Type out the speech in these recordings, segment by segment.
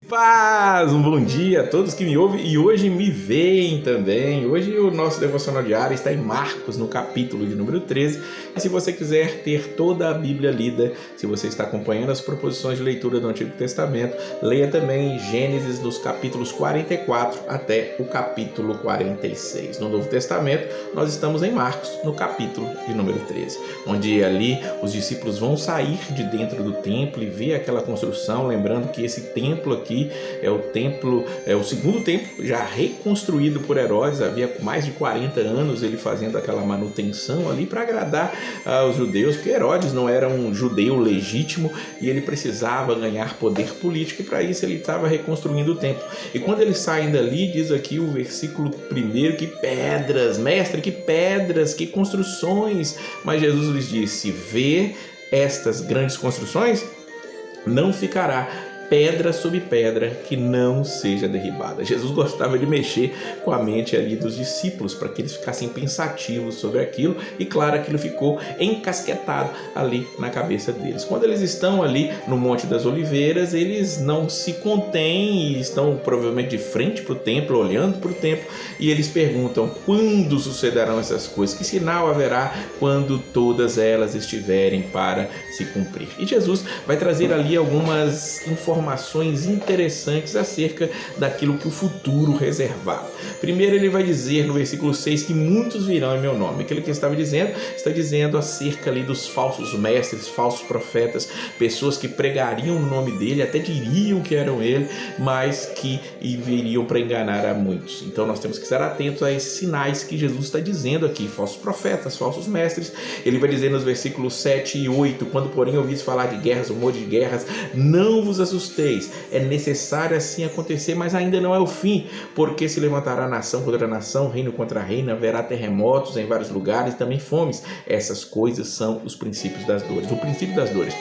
Paz, um bom dia a todos que me ouvem e hoje me veem também. Hoje o nosso devocional diário está em Marcos, no capítulo de número 13. E se você quiser ter toda a Bíblia lida, se você está acompanhando as proposições de leitura do Antigo Testamento, leia também Gênesis dos capítulos 44 até o capítulo 46. No Novo Testamento, nós estamos em Marcos, no capítulo de número 13, onde ali os discípulos vão sair de dentro do templo e ver aquela construção, lembrando que esse templo aqui é o segundo templo já reconstruído por Herodes. Havia mais de 40 anos ele fazendo aquela manutenção ali para agradar aos judeus, porque Herodes não era um judeu legítimo e ele precisava ganhar poder político, e para isso ele estava reconstruindo o templo. E quando eles saem dali, diz aqui o versículo 1, que pedras, mestre, que pedras, que construções. Mas Jesus lhes disse: vê estas grandes construções, não ficará pedra sobre pedra que não seja derribada. Jesus gostava de mexer com a mente ali dos discípulos para que eles ficassem pensativos sobre aquilo, e claro, aquilo ficou encasquetado ali na cabeça deles. Quando eles estão ali no Monte das Oliveiras, eles não se contêm e estão provavelmente de frente para o templo, olhando para o templo, e eles perguntam: quando sucederão essas coisas? Que sinal haverá quando todas elas estiverem para se cumprir? E Jesus vai trazer ali algumas informações interessantes acerca daquilo que o futuro reservava. Primeiro, ele vai dizer no versículo 6 que muitos virão em meu nome. Aquilo que ele está dizendo acerca ali dos falsos mestres, falsos profetas, pessoas que pregariam no nome dele, até diriam que eram ele, mas que viriam para enganar a muitos. Então nós temos que estar atentos a esses sinais que Jesus está dizendo aqui: falsos profetas, falsos mestres. Ele vai dizer nos versículos 7 e 8: quando porém ouvis falar de guerras, rumor de guerras, não vos assusteis, é necessário assim acontecer, mas ainda não é o fim, porque se levantará nação contra nação, reino contra reino, haverá terremotos em vários lugares, também fomes. Essas coisas são os princípios das dores. O princípio das dores.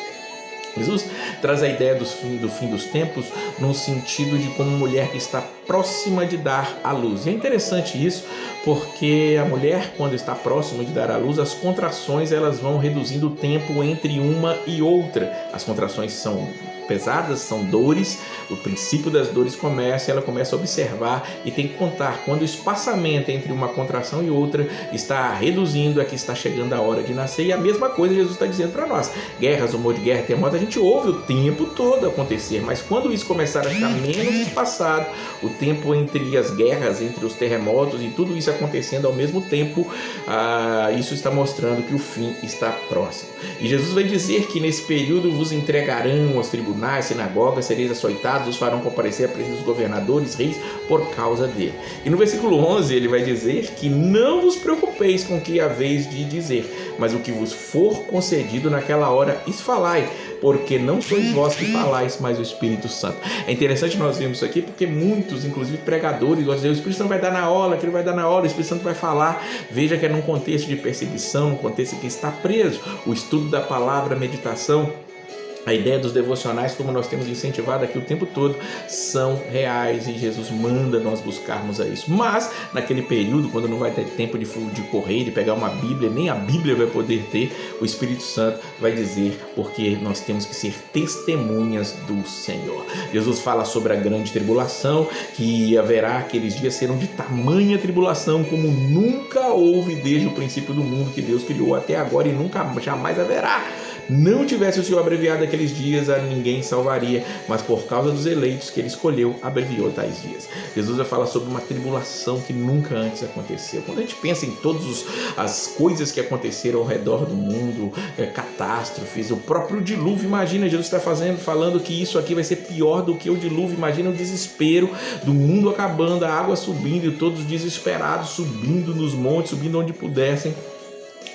Jesus traz a ideia do fim dos tempos no sentido de como mulher que está próxima de dar à luz. E é interessante isso, porque a mulher, quando está próxima de dar à luz, as contrações elas vão reduzindo o tempo entre uma e outra. As contrações são pesadas, são dores. O princípio das dores começa, ela começa a observar e tem que contar quando o espaçamento entre uma contração e outra está reduzindo, é que está chegando a hora de nascer. E a mesma coisa Jesus está dizendo para nós: guerras, rumor de guerra, terremoto, a gente ouve o tempo todo acontecer, mas quando isso começar a ficar menos espaçado, o tempo entre as guerras, entre os terremotos e tudo isso acontecendo ao mesmo tempo, isso está mostrando que o fim está próximo. E Jesus vai dizer que nesse período vos entregarão aos tribunais, sinagogas, sereis açoitados, os farão comparecer à presença dos governadores, reis, por causa dele. E no versículo 11 ele vai dizer que não vos preocupeis com o que haveis de dizer, mas o que vos for concedido naquela hora, isso falai, porque não sois vós que falais, mas o Espírito Santo. É interessante nós vermos isso aqui, porque muitos, inclusive pregadores, gostam de dizer: o Espírito Santo vai dar na hora, que ele vai dar na hora, o Espírito Santo vai falar. Veja que é num contexto de perseguição, num contexto que está preso. O estudo da palavra, a meditação, a ideia dos devocionais, como nós temos incentivado aqui o tempo todo, são reais, e Jesus manda nós buscarmos a isso. Mas naquele período, quando não vai ter tempo de correr, de pegar uma Bíblia, nem a Bíblia vai poder ter, o Espírito Santo vai dizer, porque nós temos que ser testemunhas do Senhor. Jesus fala sobre a grande tribulação, que haverá aqueles dias, serão de tamanha tribulação como nunca houve desde o princípio do mundo que Deus criou até agora, e nunca jamais haverá. Não tivesse o Senhor abreviado aqueles dias, a ninguém salvaria, mas por causa dos eleitos que ele escolheu, abreviou tais dias. Jesus vai falar sobre uma tribulação que nunca antes aconteceu. Quando a gente pensa em todas as coisas que aconteceram ao redor do mundo, catástrofes, o próprio dilúvio, imagina, Jesus está falando que isso aqui vai ser pior do que o dilúvio. Imagina o desespero do mundo acabando, a água subindo e todos desesperados subindo nos montes, subindo onde pudessem.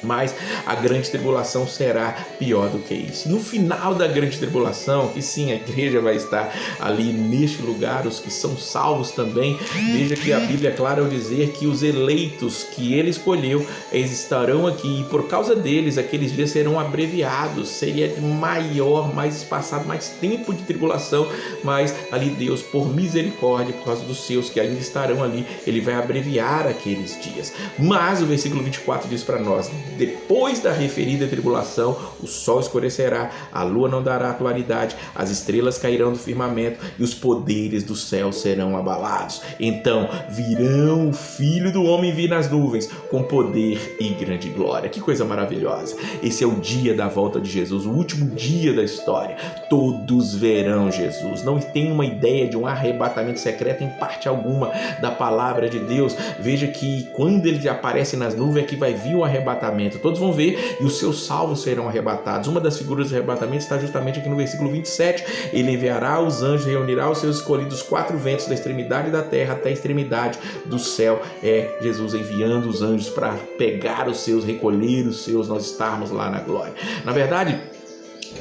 Mas a grande tribulação será pior do que isso. No final da grande tribulação, que sim, a igreja vai estar ali neste lugar, os que são salvos também. Veja que a Bíblia é clara ao dizer que os eleitos que ele escolheu, eles estarão aqui, e por causa deles aqueles dias serão abreviados. Seria maior, mais espaçado, mais tempo de tribulação, mas ali Deus, por misericórdia, por causa dos seus que ainda estarão ali, ele vai abreviar aqueles dias. Mas o versículo 24 diz para nós: depois da referida tribulação, o sol escurecerá, a lua não dará claridade, as estrelas cairão do firmamento e os poderes do céu serão abalados. Então virão o Filho do Homem vir nas nuvens com poder e grande glória. Que coisa maravilhosa! Esse é o dia da volta de Jesus, o último dia da história. Todos verão Jesus. Não tem uma ideia de um arrebatamento secreto em parte alguma da palavra de Deus. Veja que quando ele aparece nas nuvens é que vai vir o arrebatamento. Todos vão ver e os seus salvos serão arrebatados. Uma das figuras do arrebatamento está justamente aqui no versículo 27. Ele enviará os anjos, reunirá os seus escolhidos 4 ventos da extremidade da terra até a extremidade do céu. É Jesus enviando os anjos para pegar os seus, recolher os seus, nós estarmos lá na glória. Na verdade,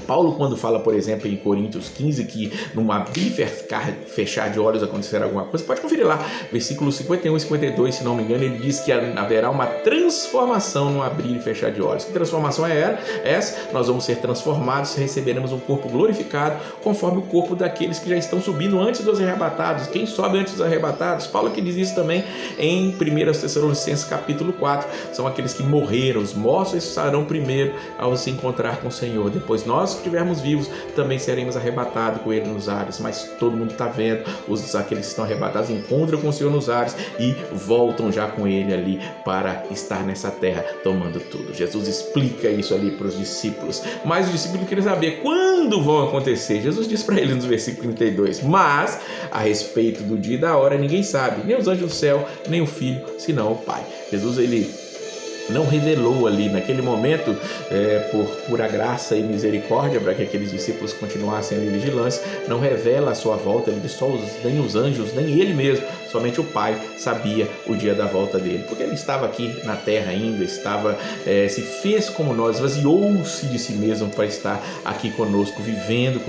Paulo, quando fala, por exemplo, em Coríntios 15, que num abrir e fechar de olhos acontecerá alguma coisa, pode conferir lá, versículos 51 e 52, se não me engano, ele diz que haverá uma transformação no abrir e fechar de olhos. Que transformação é essa? Nós vamos ser transformados, receberemos um corpo glorificado, conforme o corpo daqueles que já estão subindo antes dos arrebatados. Quem sobe antes dos arrebatados? Paulo que diz isso também em 1 Tessalonicenses capítulo 4, são aqueles que morreram, os mortos estarão primeiro ao se encontrar com o Senhor, depois nós que estivermos vivos também seremos arrebatados com ele nos ares. Mas todo mundo está vendo, aqueles que estão arrebatados encontram com o Senhor nos ares e voltam já com ele ali para estar nessa terra tomando tudo. Jesus explica isso ali para os discípulos, mas os discípulos queriam saber quando vão acontecer. Jesus diz para eles no versículo 32, mas a respeito do dia e da hora ninguém sabe, nem os anjos do céu, nem o Filho, senão o Pai. Jesus, ele não revelou ali naquele momento, por pura graça e misericórdia, para que aqueles discípulos continuassem ali vigilância, não revela a sua volta. Ele diz, nem os anjos, nem ele mesmo, somente o Pai sabia o dia da volta dele, porque ele estava aqui na terra ainda, se fez como nós, esvaziou-se de si mesmo para estar aqui conosco, vivendo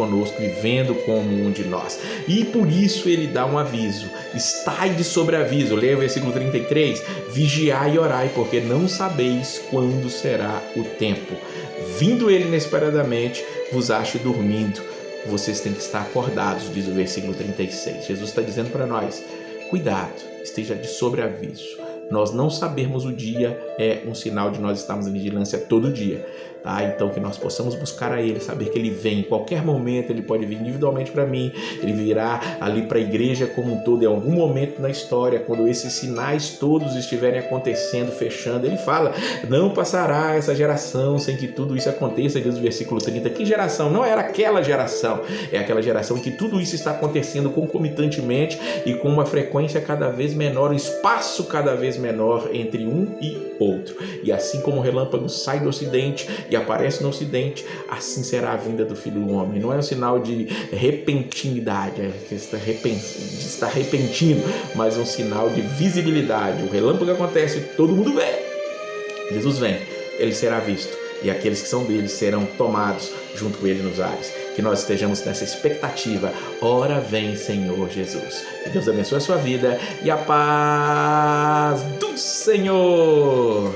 como um de nós. E por isso ele dá um aviso, estai de sobreaviso. Leia o versículo 33, vigiai e orai, porque não sabeis quando será o tempo. Vindo ele inesperadamente, vos ache dormindo. Vocês têm que estar acordados, diz o versículo 36. Jesus está dizendo para nós, cuidado, esteja de sobreaviso. Nós não sabermos o dia é um sinal de nós estarmos em vigilância todo dia. Tá? Então que nós possamos buscar a Ele, saber que Ele vem em qualquer momento. Ele pode vir individualmente para mim, Ele virá ali para a igreja como um todo, em algum momento na história, quando esses sinais todos estiverem acontecendo, fechando. Ele fala, não passará essa geração sem que tudo isso aconteça, diz o versículo 30. Que geração? Não era aquela geração, é aquela geração em que tudo isso está acontecendo concomitantemente e com uma frequência cada vez menor, um espaço cada vez menor entre um e outro. E assim como o relâmpago sai do ocidente e aparece no ocidente, assim será a vinda do Filho do Homem. Não é um sinal de repentinidade, de estar repentino, mas um sinal de visibilidade. O relâmpago acontece, todo mundo vê. Jesus vem, ele será visto, e aqueles que são dele serão tomados junto com ele nos ares. Que nós estejamos nessa expectativa. Ora vem, Senhor Jesus. Que Deus abençoe a sua vida e a paz do Senhor.